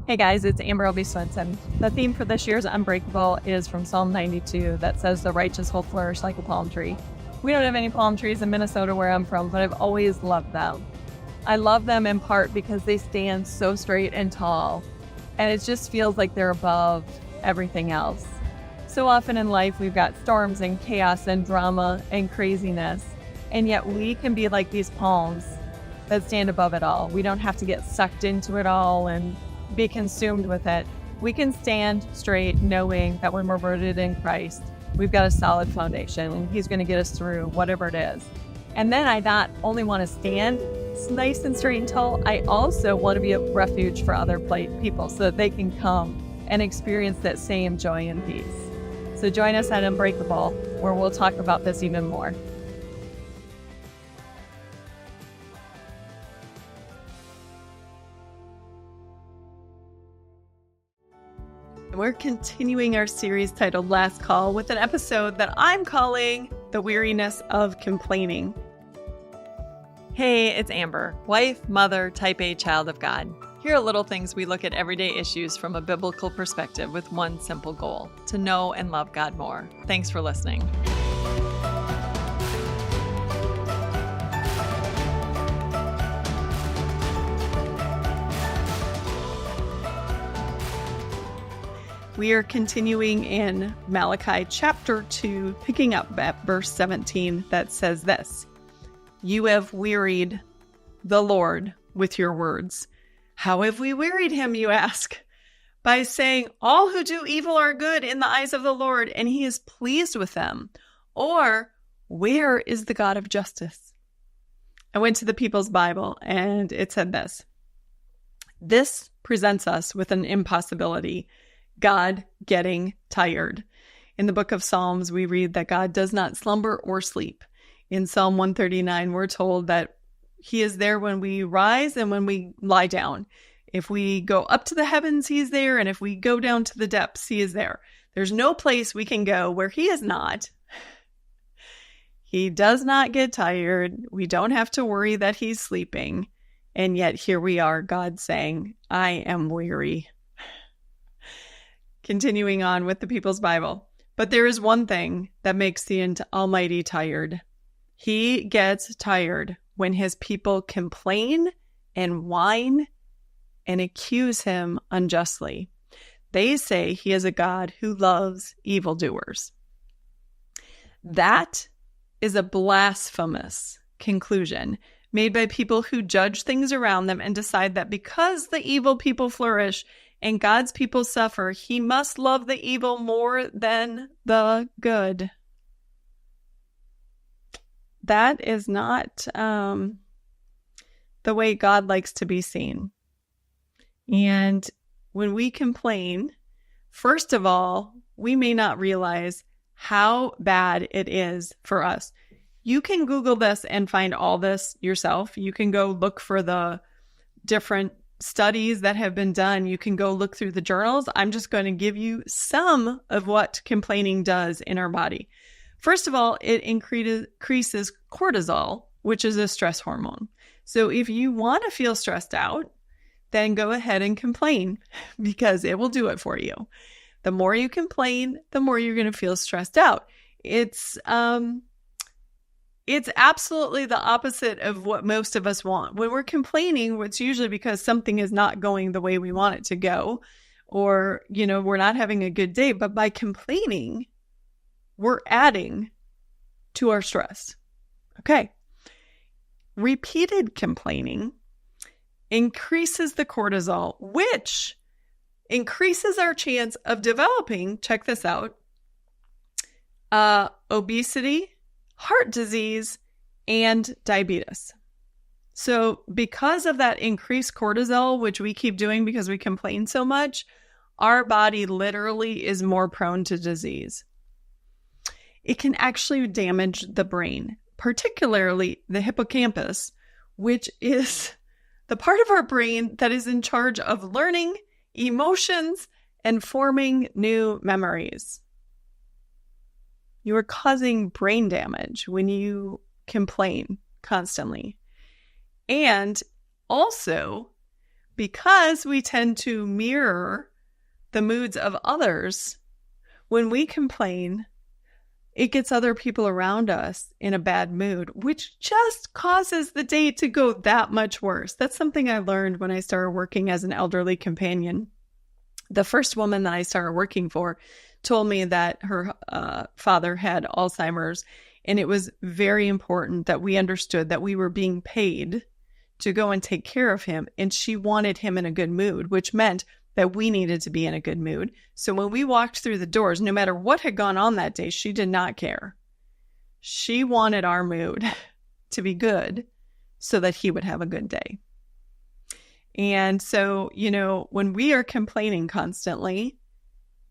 Hey guys, it's Amber L.B. Swenson. The theme for this year's Unbreakable is from Psalm 92 that says the righteous will flourish like a palm tree. We don't have any palm trees in Minnesota where I'm from, but I've always loved them. I love them in part because they stand so straight and tall, and it just feels like they're above everything else. So often in life, we've got storms and chaos and drama and craziness, and yet we can be like these palms that stand above it all. We don't have to get sucked into it all and be consumed with it. We can stand straight knowing that when we're rooted in Christ, we've got a solid foundation and He's going to get us through whatever it is. And then I not only want to stand nice and straight and tall, I also want to be a refuge for other people so that they can come and experience that same joy and peace. So join us at Unbreakable, where we'll talk about this even more. We're continuing our series titled Last Call with an episode that I'm calling The Weariness of Complaining. Hey, it's Amber, wife, mother, type A child of God. Here are little things we look at everyday issues from a biblical perspective with one simple goal: to know and love God more. Thanks for listening. We are continuing in Malachi chapter 2, picking up at verse 17 that says this: "You have wearied the Lord with your words." How have we wearied him, you ask? By saying, all who do evil are good in the eyes of the Lord, and he is pleased with them. Or, where is the God of justice? I went to the People's Bible, and it said this: "This presents us with an impossibility, God getting tired." In the book of Psalms, we read that God does not slumber or sleep. In Psalm 139, we're told that He is there when we rise and when we lie down. If we go up to the heavens, He is there. And if we go down to the depths, He is there. There's no place we can go where He is not. He does not get tired. We don't have to worry that He's sleeping. And yet here we are, God saying, I am weary. Continuing on with the People's Bible. But there is one thing that makes the Almighty tired. He gets tired when His people complain and whine and accuse Him unjustly. They say He is a God who loves evildoers. That is a blasphemous conclusion made by people who judge things around them and decide that because the evil people flourish and God's people suffer, He must love the evil more than the good. That is not the way God likes to be seen. And when we complain, first of all, we may not realize how bad it is for us. You can Google this and find all this yourself. You can go look for the different studies that have been done. You can go look through the journals. I'm just going to give you some of what complaining does in our body. First of all, it increases cortisol, which is a stress hormone. So if you want to feel stressed out, then go ahead and complain because it will do it for you. The more you complain, the more you're going to feel stressed out. It's absolutely the opposite of what most of us want. When we're complaining, it's usually because something is not going the way we want it to go, or, we're not having a good day. But by complaining, we're adding to our stress. Okay. Repeated complaining increases the cortisol, which increases our chance of developing, check this out, obesity, heart disease, and diabetes. So because of that increased cortisol, which we keep doing because we complain so much, our body literally is more prone to disease. It can actually damage the brain, particularly the hippocampus, which is the part of our brain that is in charge of learning, emotions, and forming new memories. You are causing brain damage when you complain constantly. And also, because we tend to mirror the moods of others, when we complain, it gets other people around us in a bad mood, which just causes the day to go that much worse. That's something I learned when I started working as an elderly companion. The first woman that I started working for told me that her father had Alzheimer's, and it was very important that we understood that we were being paid to go and take care of him, and she wanted him in a good mood, which meant that we needed to be in a good mood. So when we walked through the doors, no matter what had gone on that day, she did not care. She wanted our mood to be good so that he would have a good day. And so, when we are complaining constantly,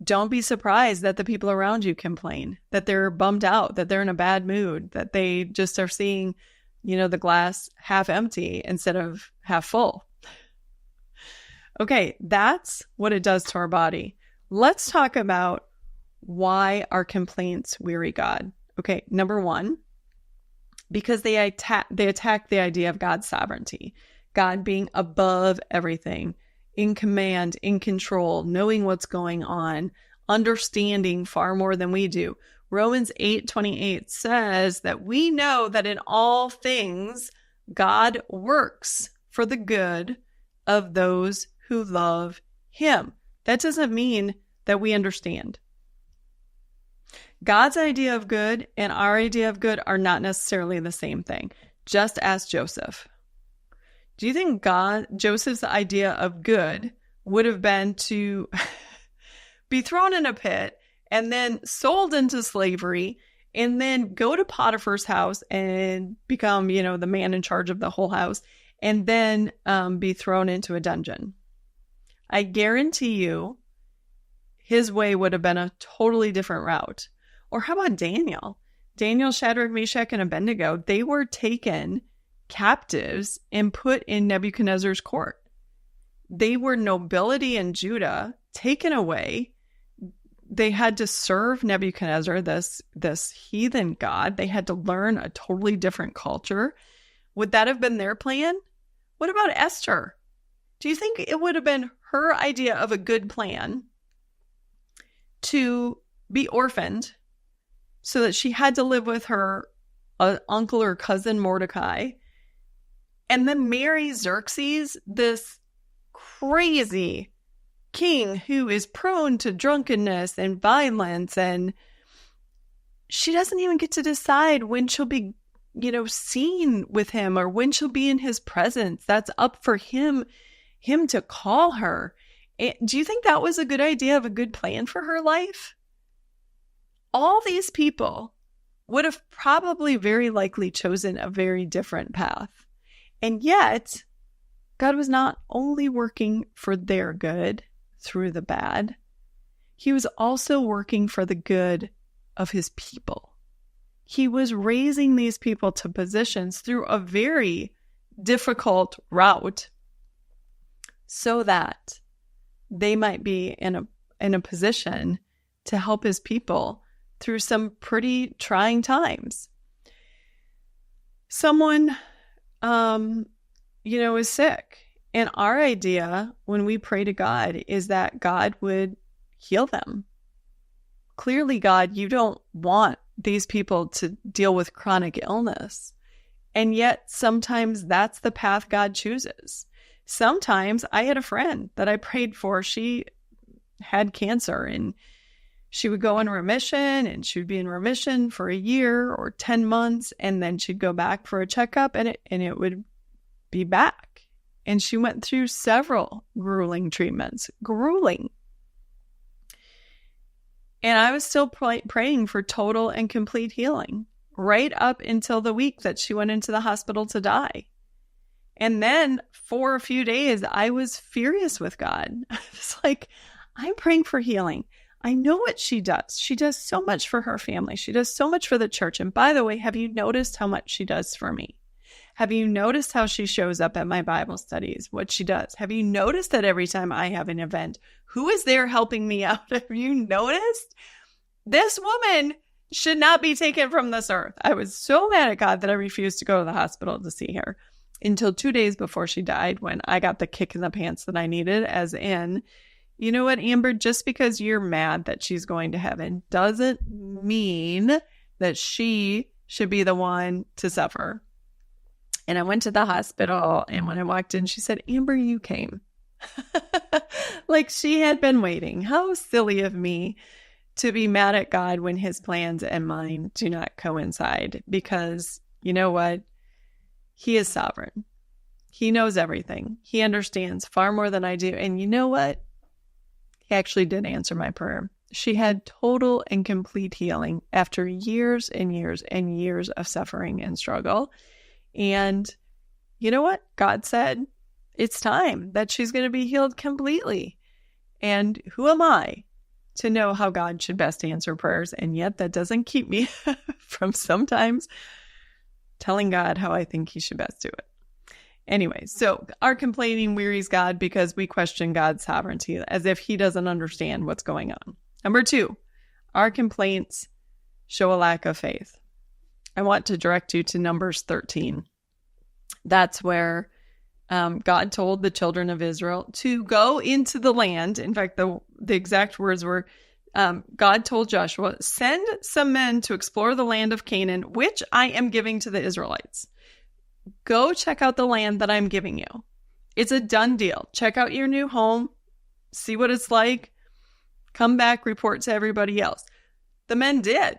don't be surprised that the people around you complain, that they're bummed out, that they're in a bad mood, that they just are seeing, the glass half empty instead of half full. Okay, that's what it does to our body. Let's talk about why our complaints weary God. Okay, number one, because they attack the idea of God's sovereignty, God being above everything, in command, in control, knowing what's going on, understanding far more than we do. Romans 8:28 says that we know that in all things God works for the good of those who love him. That doesn't mean that we understand. God's idea of good and our idea of good are not necessarily the same thing. Just ask Joseph. Do you think Joseph's idea of good would have been to be thrown in a pit and then sold into slavery and then go to Potiphar's house and become, the man in charge of the whole house and then be thrown into a dungeon? I guarantee you his way would have been a totally different route. Or how about Daniel? Daniel, Shadrach, Meshach, and Abednego, they were taken captives and put in Nebuchadnezzar's court. They were nobility in Judah, taken away. They had to serve Nebuchadnezzar, this heathen god. They had to learn a totally different culture. Would that have been their plan? What about Esther? Do you think it would have been her idea of a good plan to be orphaned so that she had to live with her uncle or cousin Mordecai and then marry Xerxes, this crazy king who is prone to drunkenness and violence, and she doesn't even get to decide when she'll be, seen with him or when she'll be in his presence? That's up for him to call her. Do you think that was a good idea of a good plan for her life? All these people would have probably very likely chosen a very different path. And yet, God was not only working for their good through the bad, he was also working for the good of his people. He was raising these people to positions through a very difficult route so that they might be in a position to help his people through some pretty trying times. Someone, is sick. And our idea when we pray to God is that God would heal them. Clearly, God, you don't want these people to deal with chronic illness. And yet sometimes that's the path God chooses. Sometimes I had a friend that I prayed for. She had cancer and she would go in remission, and she would be in remission for a year or 10 months. And then she'd go back for a checkup and it would be back. And she went through several grueling treatments. Grueling. And I was still praying for total and complete healing right up until the week that she went into the hospital to die. And then for a few days, I was furious with God. I was like, I'm praying for healing. I know what she does. She does so much for her family. She does so much for the church. And by the way, have you noticed how much she does for me? Have you noticed how she shows up at my Bible studies, what she does? Have you noticed that every time I have an event, who is there helping me out? Have you noticed? This woman should not be taken from this earth. I was so mad at God that I refused to go to the hospital to see her. until 2 days before she died, when I got the kick in the pants that I needed, as in, you know what, Amber, just because you're mad that she's going to heaven doesn't mean that she should be the one to suffer. And I went to the hospital, and when I walked in, she said, Amber, you came. Like she had been waiting. How silly of me to be mad at God when his plans and mine do not coincide. Because you know what? He is sovereign. He knows everything. He understands far more than I do. And you know what? He actually did answer my prayer. She had total and complete healing after years and years and years of suffering and struggle. And you know what? God said, it's time that she's going to be healed completely. And who am I to know how God should best answer prayers? And yet that doesn't keep me from sometimes telling God how I think he should best do it. Anyway, so our complaining wearies God because we question God's sovereignty as if he doesn't understand what's going on. Number 2, our complaints show a lack of faith. I want to direct you to Numbers 13. That's where God told the children of Israel to go into the land. In fact, the exact words were, God told Joshua, send some men to explore the land of Canaan, which I am giving to the Israelites. Go check out the land that I'm giving you. It's a done deal. Check out your new home. See what it's like. Come back, report to everybody else. The men did.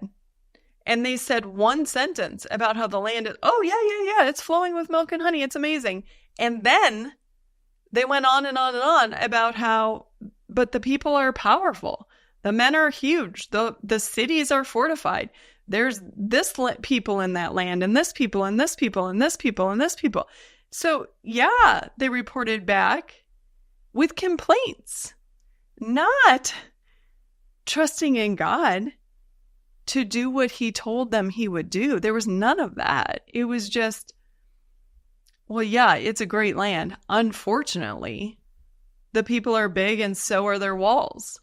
And they said one sentence about how the land is, oh, yeah, it's flowing with milk and honey. It's amazing. And then they went on and on and on about how, but the people are powerful. The men are huge. The cities are fortified. There's this people in that land, and this people, and this people, and this people, and this people. So, yeah, they reported back with complaints, not trusting in God to do what he told them he would do. There was none of that. It was just, well, yeah, it's a great land. Unfortunately, the people are big and so are their walls.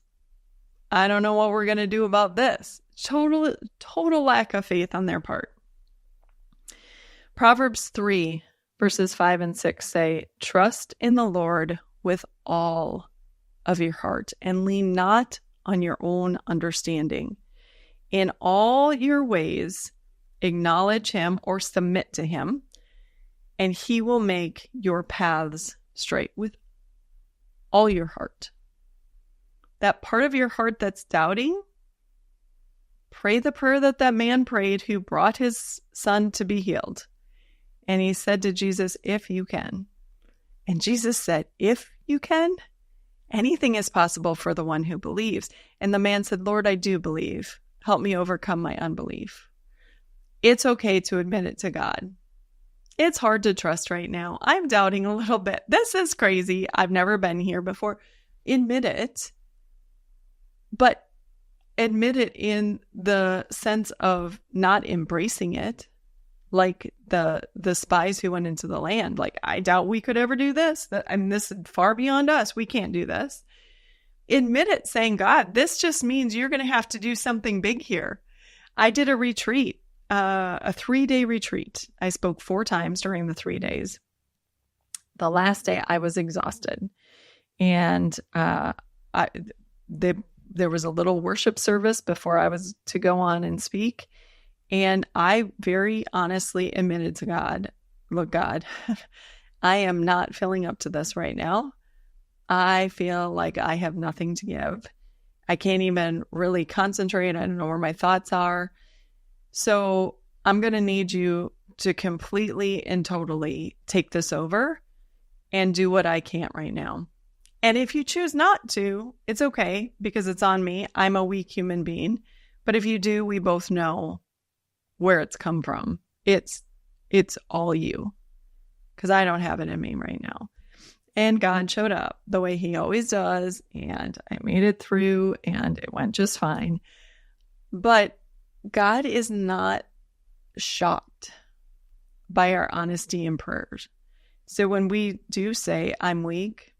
I don't know what we're going to do about this. Total lack of faith on their part. Proverbs 3, verses 5 and 6 say, trust in the Lord with all of your heart and lean not on your own understanding. In all your ways, acknowledge him or submit to him, and he will make your paths straight with all your heart. That part of your heart that's doubting, pray the prayer that man prayed who brought his son to be healed. And he said to Jesus, if you can. And Jesus said, if you can, anything is possible for the one who believes. And the man said, Lord, I do believe. Help me overcome my unbelief. It's okay to admit it to God. It's hard to trust right now. I'm doubting a little bit. This is crazy. I've never been here before. Admit it. But admit it in the sense of not embracing it. Like the spies who went into the land. Like, I doubt we could ever do this. This is far beyond us. We can't do this. Admit it, saying, God, this just means you're going to have to do something big here. I did a retreat, a 3-day retreat. I spoke 4 times during the 3 days. The last day I was exhausted. And there was a little worship service before I was to go on and speak. And I very honestly admitted to God, look, God, I am not filling up to this right now. I feel like I have nothing to give. I can't even really concentrate. I don't know where my thoughts are. So I'm going to need you to completely and totally take this over and do what I can't right now. And if you choose not to, it's okay because it's on me. I'm a weak human being. But if you do, we both know where it's come from. It's all you, because I don't have it in me right now. And God showed up the way he always does, and I made it through, and it went just fine. But God is not shocked by our honesty and prayers. So when we do say, I'm weak,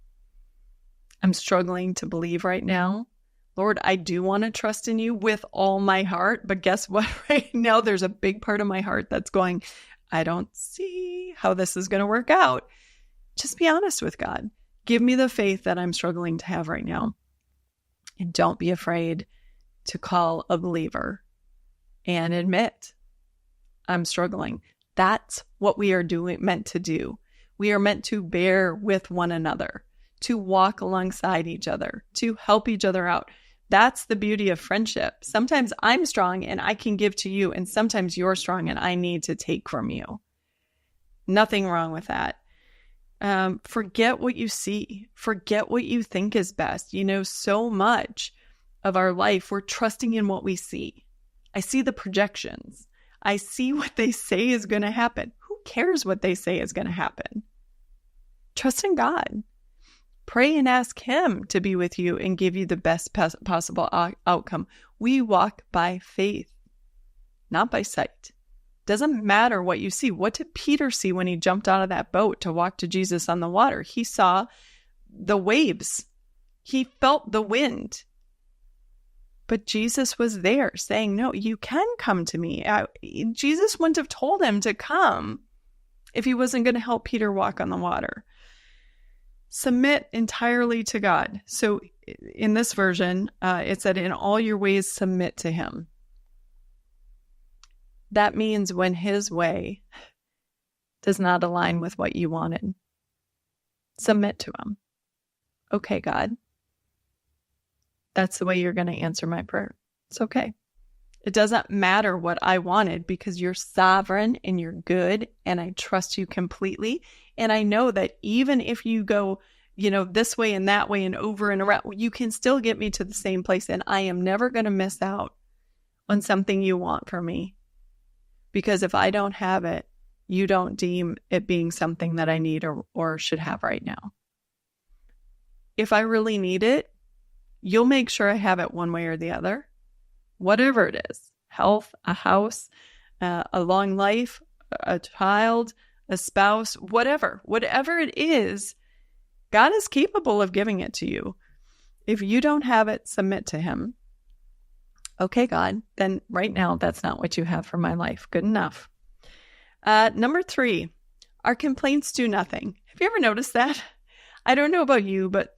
I'm struggling to believe right now, Lord, I do want to trust in you with all my heart, but guess what? Right now, there's a big part of my heart that's going, I don't see how this is going to work out. Just be honest with God. Give me the faith that I'm struggling to have right now. And don't be afraid to call a believer and admit, I'm struggling. That's what we are meant to do. We are meant to bear with one another, to walk alongside each other, to help each other out. That's the beauty of friendship. Sometimes I'm strong and I can give to you, and sometimes you're strong and I need to take from you. Nothing wrong with that. Forget what you see. Forget what you think is best. So much of our life, we're trusting in what we see. I see the projections. I see what they say is going to happen. Who cares what they say is going to happen? Trust in God. Pray and ask Him to be with you and give you the best possible outcome. We walk by faith, not by sight. Doesn't matter what you see. What did Peter see when he jumped out of that boat to walk to Jesus on the water? He saw the waves. He felt the wind. But Jesus was there saying, no, you can come to me. Jesus wouldn't have told him to come if he wasn't going to help Peter walk on the water. Submit entirely to God. So in this version, it said, in all your ways, submit to Him. That means when His way does not align with what you wanted, submit to Him. Okay, God, that's the way you're going to answer my prayer. It's okay. It doesn't matter what I wanted because you're sovereign and you're good and I trust you completely. And I know that even if you go, this way and that way and over and around, you can still get me to the same place. And I am never going to miss out on something you want for me. Because if I don't have it, you don't deem it being something that I need or should have right now. If I really need it, you'll make sure I have it one way or the other. Whatever it is, health, a house, a long life, a child, a spouse, whatever it is, God is capable of giving it to you. If you don't have it, submit to Him. Okay, God, then right now, that's not what you have for my life. Good enough. Number 3, our complaints do nothing. Have you ever noticed that? I don't know about you, but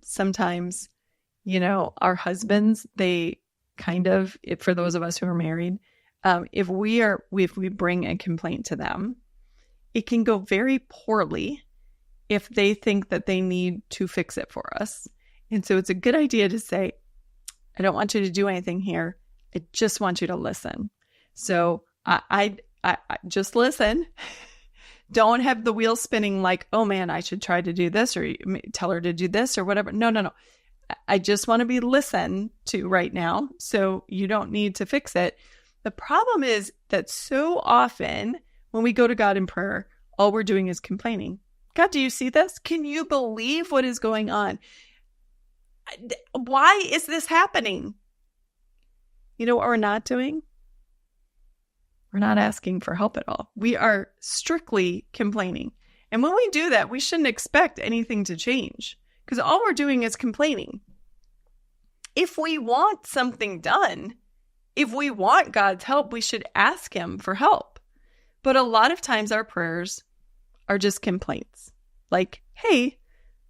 sometimes, our husbands, they kind of, for those of us who are married, if we bring a complaint to them, it can go very poorly if they think that they need to fix it for us. And so it's a good idea to say, I don't want you to do anything here. I just want you to listen. So I just listen. Don't have the wheel spinning like, oh man, I should try to do this or tell her to do this or whatever. No. I just want to be listened to right now. So you don't need to fix it. The problem is that so often when we go to God in prayer, all we're doing is complaining. God, do you see this? Can you believe what is going on? Why is this happening? You know what we're not doing? We're not asking for help at all. We are strictly complaining. And when we do that, we shouldn't expect anything to change because all we're doing is complaining. If we want something done, if we want God's help, we should ask Him for help. But a lot of times our prayers are just complaints. Like, hey,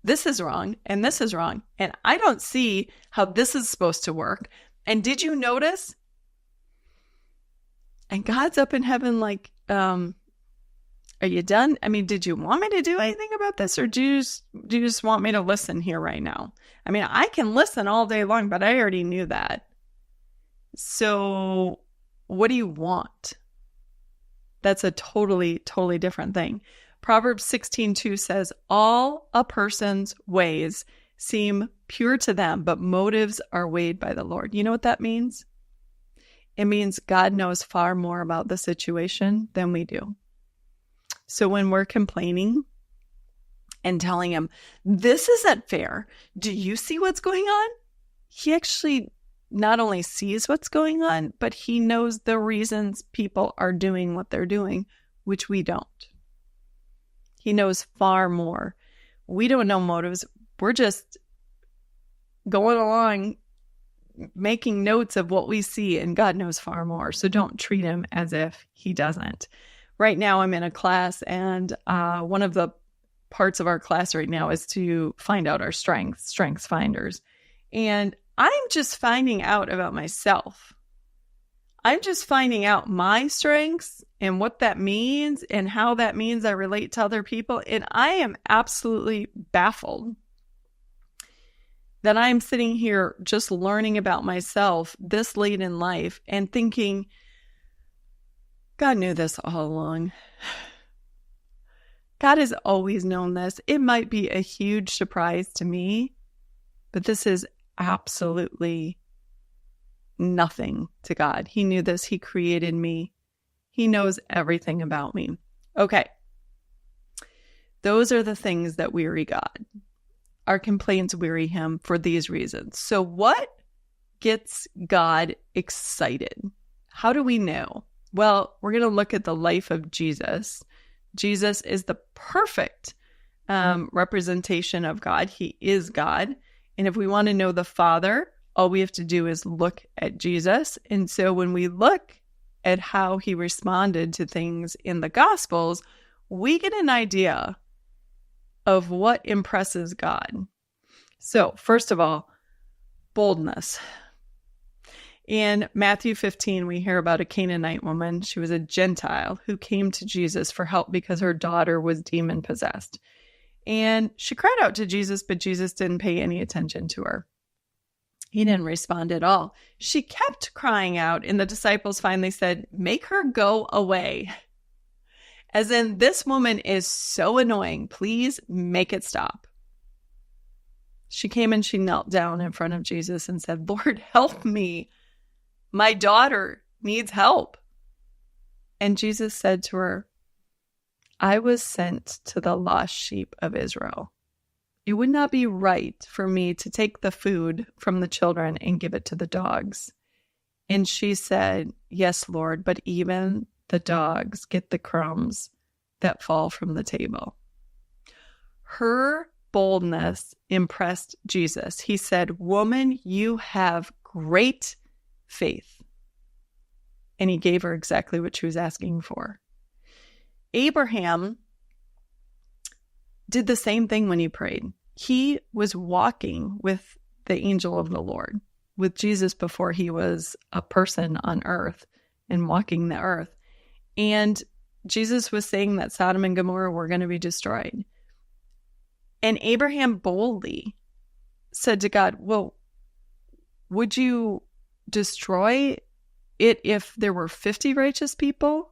this is wrong and this is wrong. And I don't see how this is supposed to work. And did you notice? And God's up in heaven like, are you done? I mean, did you want me to do anything about this? Or do you just want me to listen here right now? I mean, I can listen all day long, but I already knew that. So what do you want? That's a totally, totally different thing. Proverbs 16:2 says, all a person's ways seem pure to them, but motives are weighed by the Lord. You know what that means? It means God knows far more about the situation than we do. So when we're complaining and telling Him, this isn't fair, do you see what's going on? He actually not only sees what's going on, but He knows the reasons people are doing what they're doing, which we don't. He knows far more. We don't know motives. We're just going along making notes of what we see, and God knows far more. So don't treat Him as if He doesn't. right now I'm in a class, and one of the parts of our class right now is to find out our strengths finders. And I'm just finding out about myself. I'm just finding out my strengths and what that means and how that means I relate to other people. And I am absolutely baffled that I'm sitting here just learning about myself this late in life and thinking, God knew this all along. God has always known this. It might be a huge surprise to me, but this is absolutely nothing to God. He knew this. He created me. He knows everything about me. Okay. Those are the things that weary God. Our complaints weary him for these reasons. So what gets God excited? How do we know? Well, we're going to look at the life of Jesus. Jesus is the perfect representation of God. He is God. And if we want to know the Father, all we have to do is look at Jesus. And so when we look at how he responded to things in the Gospels, we get an idea of what impresses God. So, first of all, boldness. In Matthew 15, we hear about a Canaanite woman. She was a Gentile who came to Jesus for help because her daughter was demon-possessed. And she cried out to Jesus, but Jesus didn't pay any attention to her. He didn't respond at all. She kept crying out, and the disciples finally said, "Make her go away." As in, this woman is so annoying. Please make it stop. She came and she knelt down in front of Jesus and said, "Lord, help me. My daughter needs help." And Jesus said to her, "I was sent to the lost sheep of Israel. It would not be right for me to take the food from the children and give it to the dogs." And she said, "Yes, Lord, but even the dogs get the crumbs that fall from the table." Her boldness impressed Jesus. He said, "Woman, you have great faith." And he gave her exactly what she was asking for. Abraham did the same thing when he prayed. He was walking with the angel of the Lord, with Jesus before he was a person on earth and walking the earth. And Jesus was saying that Sodom and Gomorrah were going to be destroyed. And Abraham boldly said to God, "Well, would you destroy it if there were 50 righteous people?"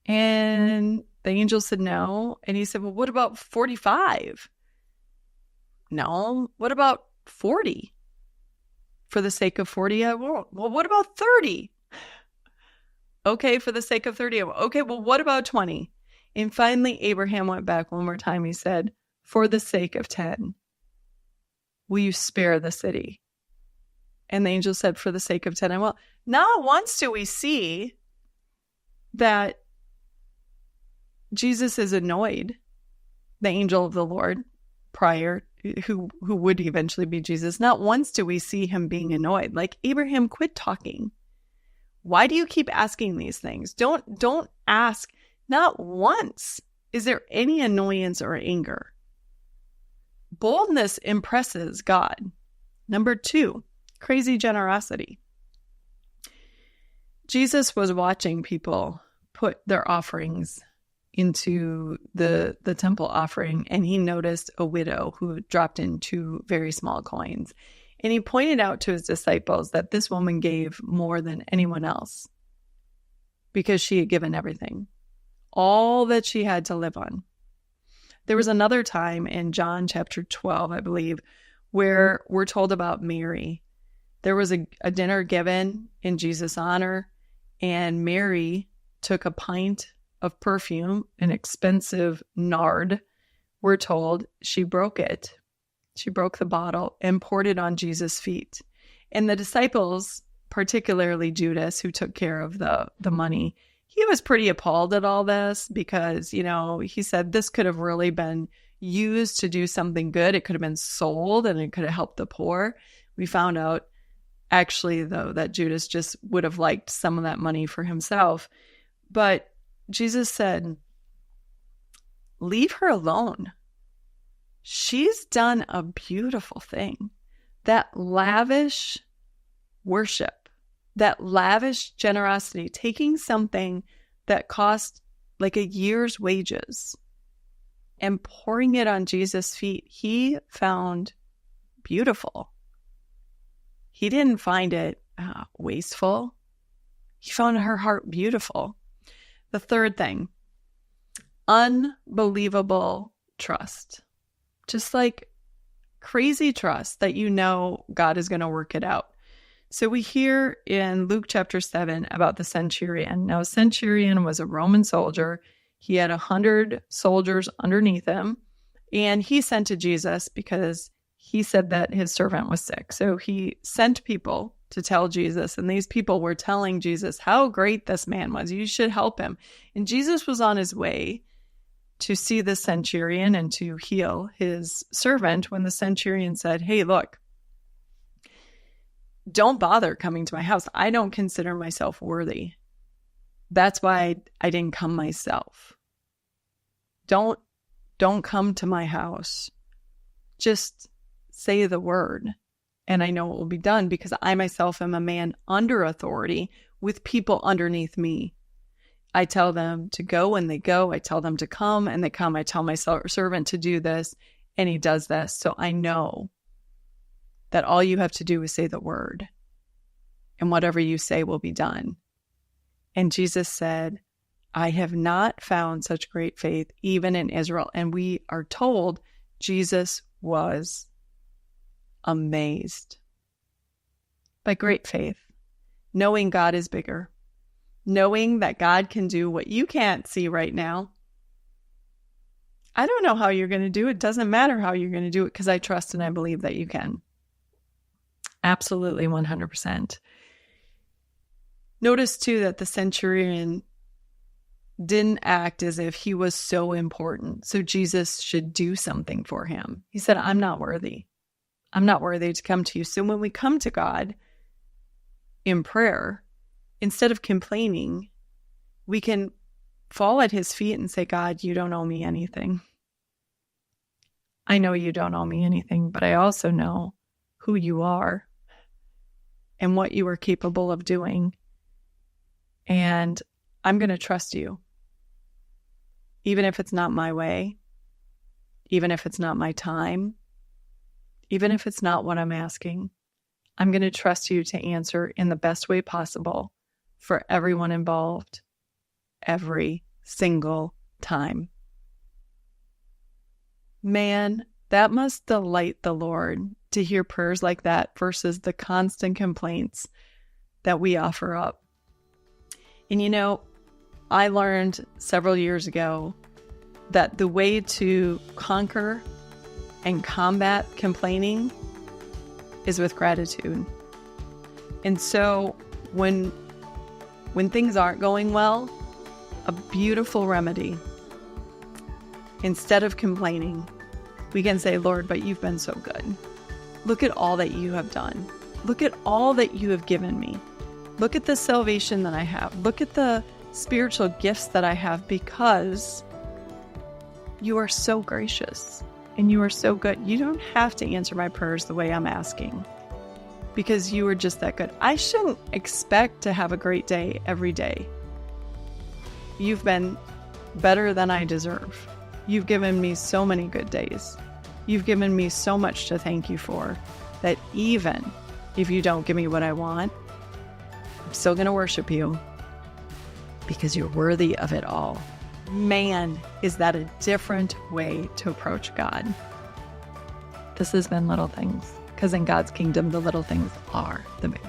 And the angel said no. And he said, "Well, what about 45? No. What about 40? For the sake of 40, I won't. Well, what about 30? Okay, for the sake of 30, I won't. Okay, well, what about 20? And finally, Abraham went back one more time. He said, "For the sake of 10, will you spare the city?" And the angel said, "For the sake of 10, I will." Not once do we see that Jesus is annoyed, the angel of the Lord who would eventually be Jesus. Not once do we see him being annoyed. Like, Abraham, quit talking. Why do you keep asking these things? Don't ask. Not once is there any annoyance or anger. Boldness impresses God. Number 2, crazy generosity. Jesus was watching people put their offerings into the temple offering, and he noticed a widow who dropped in 2 very small coins. And he pointed out to his disciples that this woman gave more than anyone else because she had given everything, all that she had to live on. There was another time in John chapter 12, I believe, where we're told about Mary. There was a dinner given in Jesus' honor, and Mary took a pint of perfume, an expensive nard. We're told she broke it. She broke the bottle and poured it on Jesus' feet. And the disciples, particularly Judas, who took care of the money, he was pretty appalled at all this because, he said this could have really been used to do something good. It could have been sold and it could have helped the poor. We found out, actually, though, that Judas just would have liked some of that money for himself. But Jesus said, leave her alone. She's done a beautiful thing. That lavish worship, that lavish generosity, taking something that cost like a year's wages and pouring it on Jesus' feet, he found beautiful. He didn't find it wasteful. He found her heart beautiful. The third thing, unbelievable trust. Just like crazy trust that you know God is going to work it out. So we hear in Luke chapter 7 about the centurion. Now, a centurion was a Roman soldier. He had 100 soldiers underneath him, and he sent to Jesus because he said that his servant was sick. So he sent people to tell Jesus, and these people were telling Jesus how great this man was. You should help him. And Jesus was on his way to see the centurion and to heal his servant when the centurion said, hey, look, don't bother coming to my house. I don't consider myself worthy. That's why I didn't come myself. Don't come to my house. Just say the word, and I know it will be done, because I myself am a man under authority with people underneath me. I tell them to go and they go. I tell them to come and they come. I tell my servant to do this and he does this. So I know that all you have to do is say the word, and whatever you say will be done. And Jesus said, I have not found such great faith even in Israel. And we are told Jesus was amazed by great faith, knowing God is bigger, knowing that God can do what you can't see right now. I don't know how you're going to do it. It doesn't matter how you're going to do it, because I trust and I believe that you can. Absolutely, 100%. Notice too that the centurion didn't act as if he was so important, so Jesus should do something for him. He said, I'm not worthy. I'm not worthy to come to you. So when we come to God in prayer, instead of complaining, we can fall at his feet and say, God, you don't owe me anything. I know you don't owe me anything, but I also know who you are and what you are capable of doing. And I'm going to trust you. Even if it's not my way, even if it's not my time, even if it's not what I'm asking, I'm going to trust you to answer in the best way possible for everyone involved every single time. Man, that must delight the Lord to hear prayers like that versus the constant complaints that we offer up. And you know, I learned several years ago that the way to conquer and combat complaining is with gratitude. And so when things aren't going well, a beautiful remedy, instead of complaining, we can say, Lord, but you've been so good. Look at all that you have done. Look at all that you have given me. Look at the salvation that I have. Look at the spiritual gifts that I have, because you are so gracious and you are so good. You don't have to answer my prayers the way I'm asking, because you are just that good. I shouldn't expect to have a great day every day. You've been better than I deserve. You've given me so many good days. You've given me so much to thank you for, that even if you don't give me what I want, I'm still going to worship you, because you're worthy of it all. Man, is that a different way to approach God. This has been Little Things, because in God's kingdom, the little things are the big